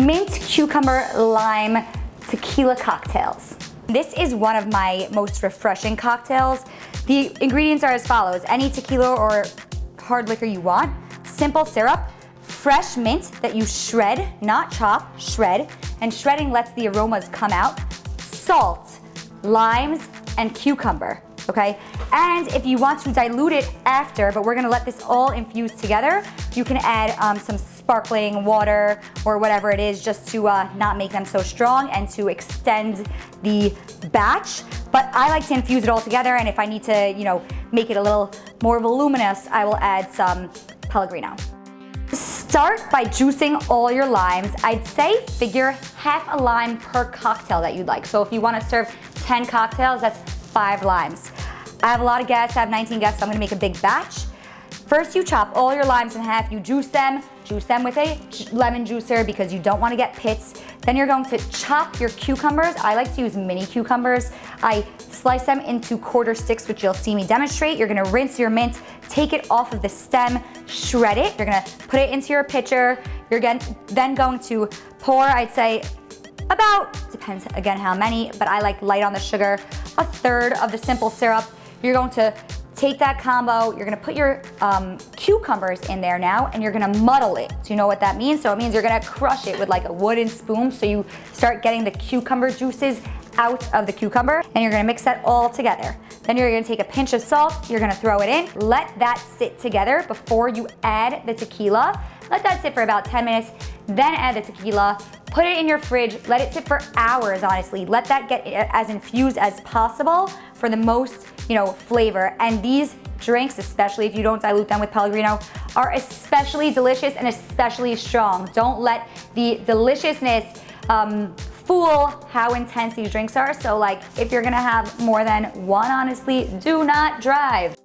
mint, cucumber, lime, tequila cocktails. This is one of my most refreshing cocktails. The ingredients are as follows: any tequila or hard liquor you want, simple syrup, fresh mint that you shred, not chop, shred, and shredding lets the aromas come out, salt, limes, and cucumber, okay? And if you want to dilute it after, but we're gonna let this all infuse together, you can add some sparkling water or whatever it is, just to not make them so strong and to extend the batch. But I like to infuse it all together, and if I need to, make it a little more voluminous, I will add some Pellegrino. Start by juicing all your limes. I'd say figure half a lime per cocktail that you'd like. So if you want to serve 10 cocktails, that's 5 limes. I have a lot of guests, I have 19 guests, so I'm gonna make a big batch. First, you chop all your limes in half, you juice them with a lemon juicer because you don't want to get pits. Then you're going to chop your cucumbers. I like to use mini cucumbers. I slice them into quarter sticks, which you'll see me demonstrate. You're gonna rinse your mint, take it off of the stem, shred it. You're gonna put it into your pitcher. You're then going to pour, I'd say, about, depends again how many, but I like light on the sugar, a third of the simple syrup. You're going to take that combo, you're gonna put your cucumbers in there now, and you're gonna muddle it. Do you know what that means? So it means you're gonna crush it with like a wooden spoon, so you start getting the cucumber juices out of the cucumber, and you're gonna mix that all together. Then you're gonna take a pinch of salt, you're gonna throw it in, let that sit together before you add the tequila. Let that sit for about 10 minutes, then add the tequila, put it in your fridge, let it sit for hours, honestly. Let that get as infused as possible for the most, flavor. And these drinks, especially if you don't dilute them with Pellegrino, are especially delicious and especially strong. Don't let the deliciousness fool how intense these drinks are. So if you're gonna have more than one, honestly, do not drive.